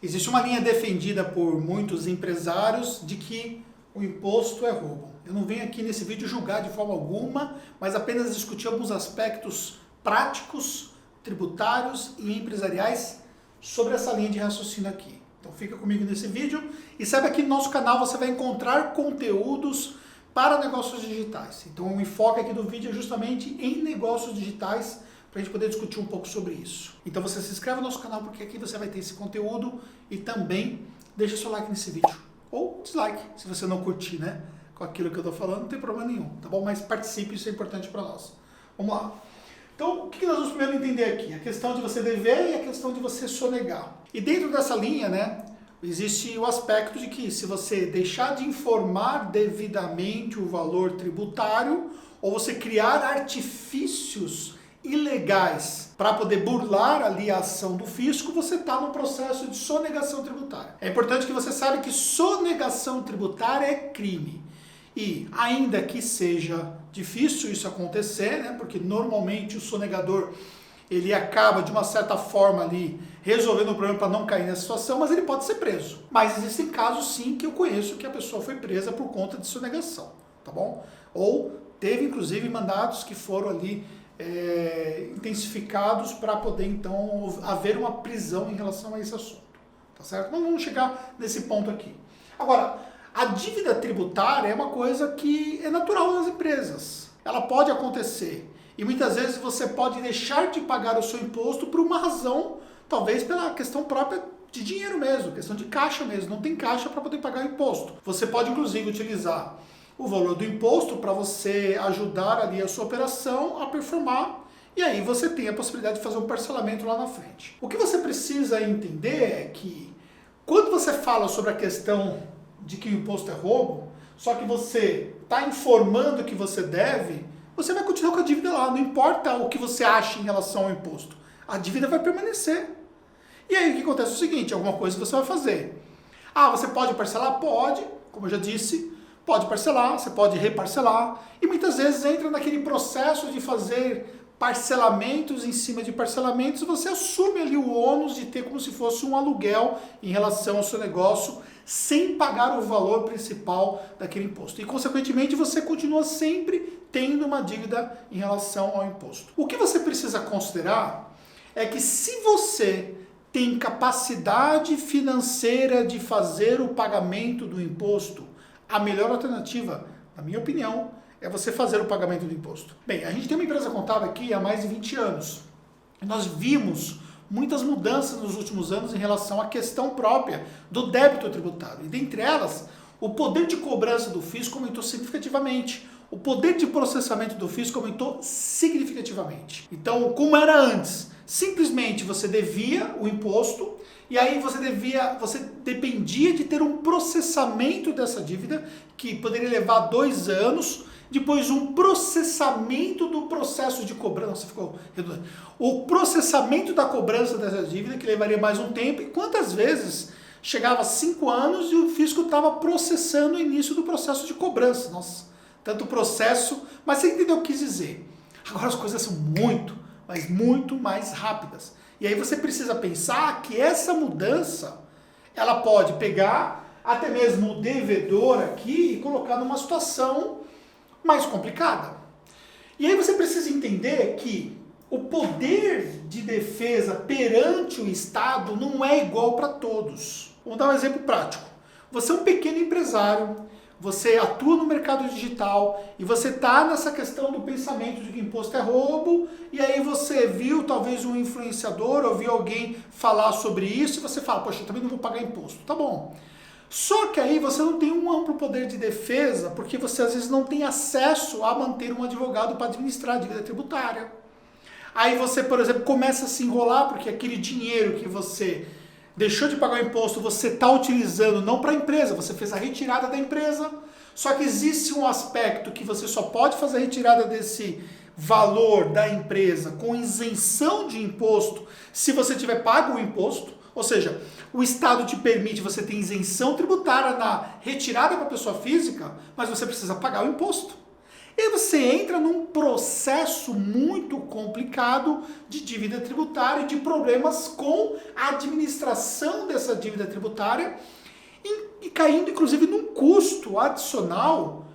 Existe uma linha defendida por muitos empresários de que o imposto é roubo. Eu não venho aqui nesse vídeo julgar de forma alguma, mas apenas discutir alguns aspectos práticos, tributários e empresariais sobre essa linha de raciocínio aqui. Então fica comigo nesse vídeo e saiba que no nosso canal você vai encontrar conteúdos para negócios digitais. Então o enfoque aqui do vídeo é justamente em negócios digitais, para a gente poder discutir um pouco sobre isso. Então você se inscreve no nosso canal porque aqui você vai ter esse conteúdo e também deixa seu like nesse vídeo. Ou dislike, se você não curtir, né? Com aquilo que eu estou falando, não tem problema nenhum, tá bom? Mas participe, isso é importante para nós. Vamos lá. Então, o que nós vamos primeiro entender aqui? A questão de você dever e a questão de você sonegar. E dentro dessa linha, né, existe o aspecto de que se você deixar de informar devidamente o valor tributário, ou você criar artifícios ilegais para poder burlar ali a ação do fisco, você está no processo de sonegação tributária. É importante que você saiba que sonegação tributária é crime. E ainda que seja difícil isso acontecer, né, porque normalmente o sonegador ele acaba de uma certa forma ali resolvendo o problema para não cair nessa situação, mas ele pode ser preso. Mas existem casos sim que eu conheço que a pessoa foi presa por conta de sonegação, tá bom? Ou teve inclusive mandados que foram ali intensificados para poder então haver uma prisão em relação a esse assunto, tá certo? Mas vamos chegar nesse ponto aqui. Agora, a dívida tributária é uma coisa que é natural nas empresas. Ela pode acontecer e muitas vezes você pode deixar de pagar o seu imposto por uma razão, talvez pela questão própria de dinheiro mesmo, questão de caixa mesmo, não tem caixa para poder pagar o imposto. Você pode inclusive utilizar o valor do imposto para você ajudar ali a sua operação a performar e aí você tem a possibilidade de fazer um parcelamento lá na frente. O que você precisa entender é que quando você fala sobre a questão de que o imposto é roubo, só que você está informando que você deve, você vai continuar com a dívida lá, não importa o que você acha em relação ao imposto, a dívida vai permanecer. E aí o que acontece é o seguinte, alguma coisa você vai fazer. Ah, você pode parcelar? Pode, como eu já disse, pode parcelar, você pode reparcelar, e muitas vezes entra naquele processo de fazer parcelamentos em cima de parcelamentos, você assume ali o ônus de ter como se fosse um aluguel em relação ao seu negócio, sem pagar o valor principal daquele imposto. E, consequentemente, você continua sempre tendo uma dívida em relação ao imposto. O que você precisa considerar é que se você tem capacidade financeira de fazer o pagamento do imposto, a melhor alternativa, na minha opinião, é você fazer o pagamento do imposto. Bem, a gente tem uma empresa contábil aqui há mais de 20 anos. Nós vimos muitas mudanças nos últimos anos em relação à questão própria do débito tributário. E dentre elas, o poder de cobrança do fisco aumentou significativamente. O poder de processamento do fisco aumentou significativamente. Então, como era antes? Simplesmente você devia o imposto e aí você dependia de ter um processamento dessa dívida que poderia levar 2 anos, depois um processamento do processo de cobrança, nossa, ficou redundante. O processamento da cobrança dessa dívida que levaria mais um tempo e quantas vezes chegava a 5 anos e o fisco estava processando o início do processo de cobrança. Nossa, tanto processo, mas você entendeu o que eu quis dizer. Agora as coisas são muito, mas muito mais rápidas. E aí você precisa pensar que essa mudança, ela pode pegar até mesmo o devedor aqui e colocar numa situação mais complicada. E aí você precisa entender que o poder de defesa perante o Estado não é igual para todos. Vamos dar um exemplo prático. Você é um pequeno empresário, você atua no mercado digital e você está nessa questão do pensamento de que imposto é roubo e aí você viu talvez um influenciador ou viu alguém falar sobre isso e você fala, poxa, eu também não vou pagar imposto. Tá bom. Só que aí você não tem um amplo poder de defesa porque você às vezes não tem acesso a manter um advogado para administrar a dívida tributária. Aí você, por exemplo, começa a se enrolar porque aquele dinheiro que você deixou de pagar o imposto, você está utilizando não para a empresa, você fez a retirada da empresa, só que existe um aspecto que você só pode fazer a retirada desse valor da empresa com isenção de imposto se você tiver pago o imposto, ou seja, o Estado te permite você ter isenção tributária na retirada para a pessoa física, mas você precisa pagar o imposto. E aí você entra num processo muito complicado de dívida tributária e de problemas com a administração dessa dívida tributária e caindo inclusive num custo adicional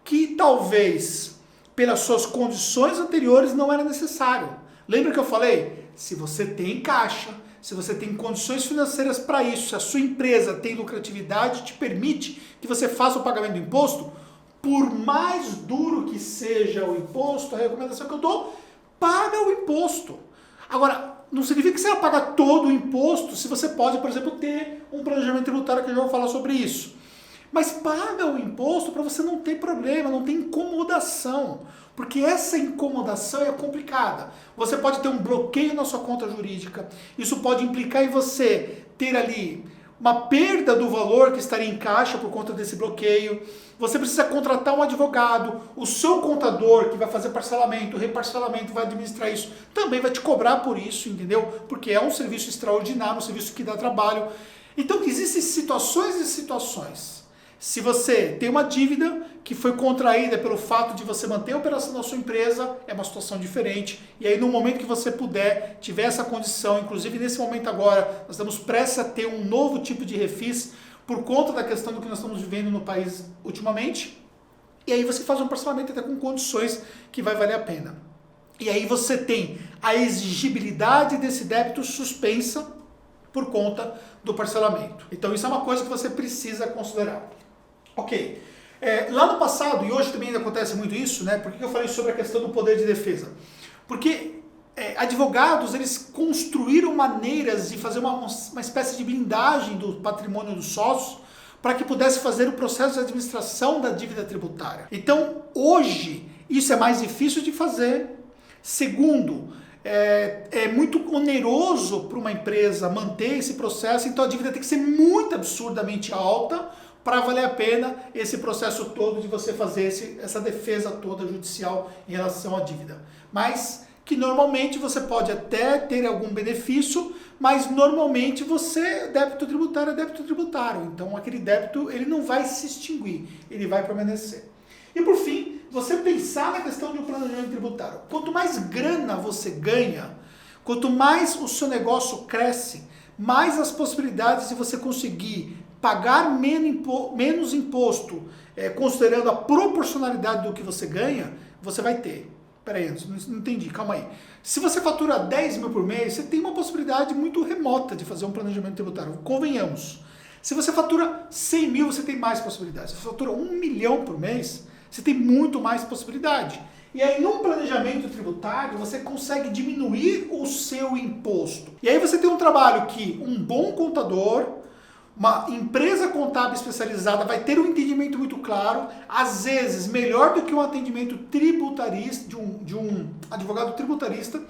que talvez pelas suas condições anteriores não era necessário. Lembra que eu falei? Se você tem caixa, se você tem condições financeiras para isso, se a sua empresa tem lucratividade, te permite que você faça o pagamento do imposto, por mais duro que seja o imposto, a recomendação que eu dou, paga o imposto. Agora, não significa que você vai pagar todo o imposto se você pode, por exemplo, ter um planejamento tributário, que eu já vou falar sobre isso. Mas paga o imposto para você não ter problema, não ter incomodação. Porque essa incomodação é complicada. Você pode ter um bloqueio na sua conta jurídica. Isso pode implicar em você ter ali uma perda do valor que estaria em caixa por conta desse bloqueio. Você precisa contratar um advogado. O seu contador, que vai fazer parcelamento, reparcelamento, vai administrar isso, também vai te cobrar por isso, entendeu? Porque é um serviço extraordinário, um serviço que dá trabalho. Então, existem situações e situações. Se você tem uma dívida que foi contraída pelo fato de você manter a operação da sua empresa, é uma situação diferente. E aí no momento que você puder, tiver essa condição, inclusive nesse momento agora, nós estamos prestes a ter um novo tipo de refis por conta da questão do que nós estamos vivendo no país ultimamente. E aí você faz um parcelamento até com condições que vai valer a pena. E aí você tem a exigibilidade desse débito suspensa por conta do parcelamento. Então isso é uma coisa que você precisa considerar. Ok. Lá no passado, e hoje também ainda acontece muito isso, né? Por que eu falei sobre a questão do poder de defesa? Porque advogados, eles construíram maneiras de fazer uma espécie de blindagem do patrimônio dos sócios para que pudesse fazer o processo de administração da dívida tributária. Então, hoje, isso é mais difícil de fazer. Segundo, é muito oneroso para uma empresa manter esse processo, então a dívida tem que ser muito absurdamente alta para valer a pena esse processo todo de você fazer essa defesa toda judicial em relação à dívida. Mas que normalmente você pode até ter algum benefício, mas normalmente débito tributário é débito tributário. Então aquele débito ele não vai se extinguir, ele vai permanecer. E por fim, você pensar na questão de um planejamento tributário. Quanto mais grana você ganha, quanto mais o seu negócio cresce, mais as possibilidades de você conseguir pagar menos imposto, considerando a proporcionalidade do que você ganha, você vai ter. Peraí, não entendi, calma aí. Se você fatura 10 mil por mês, você tem uma possibilidade muito remota de fazer um planejamento tributário, convenhamos. Se você fatura 100 mil, você tem mais possibilidades. Se você fatura 1 milhão por mês, você tem muito mais possibilidade. E aí, num planejamento tributário, você consegue diminuir o seu imposto. E aí você tem um trabalho que um bom contador, uma empresa contábil especializada vai ter um entendimento muito claro, às vezes melhor do que um atendimento tributarista, de um advogado tributarista,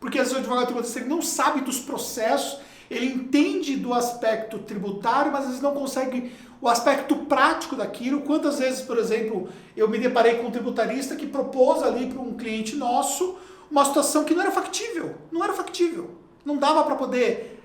porque às vezes o advogado tributarista ele não sabe dos processos, ele entende do aspecto tributário, mas às vezes não consegue o aspecto prático daquilo. Quantas vezes, por exemplo, eu me deparei com um tributarista que propôs ali para um cliente nosso uma situação que não era factível, não dava para poder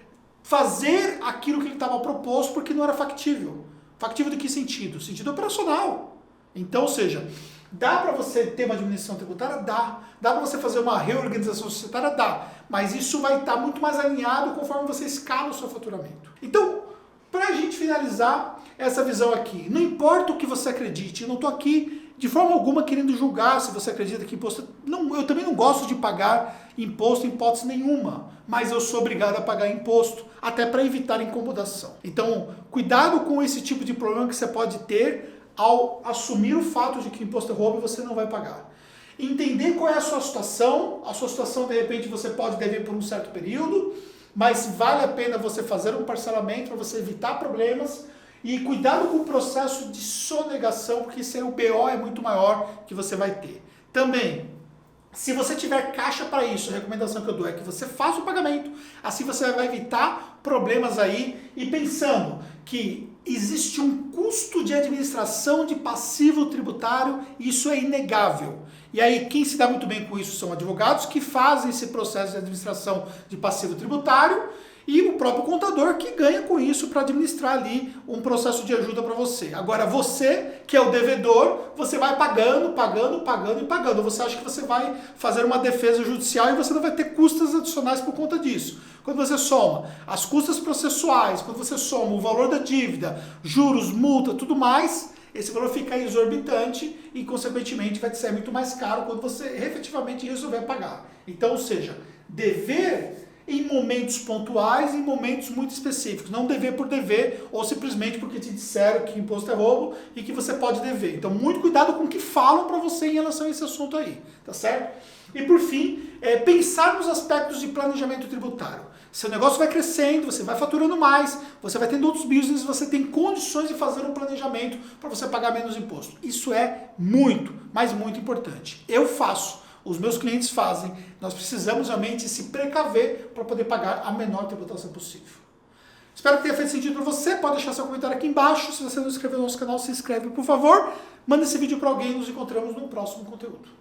fazer aquilo que ele estava proposto porque não era factível. Factível de que sentido? Sentido operacional. Então, ou seja, dá para você ter uma diminuição tributária? Dá. Dá para você fazer uma reorganização societária? Dá. Mas isso vai estar muito mais alinhado conforme você escala o seu faturamento. Então, para a gente finalizar essa visão aqui, não importa o que você acredite, eu não estou aqui de forma alguma querendo julgar se você acredita que imposto... Não, eu também não gosto de pagar imposto em hipótese nenhuma, mas eu sou obrigado a pagar imposto, até para evitar incomodação. Então, cuidado com esse tipo de problema que você pode ter ao assumir o fato de que imposto é roubo e você não vai pagar. Entender qual é a sua situação de repente você pode dever por um certo período, mas vale a pena você fazer um parcelamento para você evitar problemas. E cuidado com o processo de sonegação, porque isso aí o BO é muito maior que você vai ter. Também, se você tiver caixa para isso, a recomendação que eu dou é que você faça o pagamento. Assim você vai evitar problemas aí. E pensando que existe um custo de administração de passivo tributário, isso é inegável. E aí quem se dá muito bem com isso são advogados que fazem esse processo de administração de passivo tributário. e o próprio contador que ganha com isso para administrar ali um processo de ajuda para você. Agora você, que é o devedor, você vai pagando, pagando, pagando e pagando. Você acha que você vai fazer uma defesa judicial e você não vai ter custas adicionais por conta disso. Quando você soma as custas processuais, quando você soma o valor da dívida, juros, multa, tudo mais, esse valor fica exorbitante e, consequentemente, vai te sair muito mais caro quando você efetivamente resolver pagar. Então, ou seja, dever em momentos pontuais, em momentos muito específicos. Não dever por dever ou simplesmente porque te disseram que imposto é roubo e que você pode dever. Então, muito cuidado com o que falam para você em relação a esse assunto aí, tá certo? E por fim, pensar nos aspectos de planejamento tributário. Seu negócio vai crescendo, você vai faturando mais, você vai tendo outros business, você tem condições de fazer um planejamento para você pagar menos imposto. Isso é muito, mas muito importante. Eu faço. Os meus clientes fazem, nós precisamos realmente se precaver para poder pagar a menor tributação possível. Espero que tenha feito sentido para você, pode deixar seu comentário aqui embaixo, se você não se inscreveu no nosso canal, se inscreve por favor, manda esse vídeo para alguém e nos encontramos no próximo conteúdo.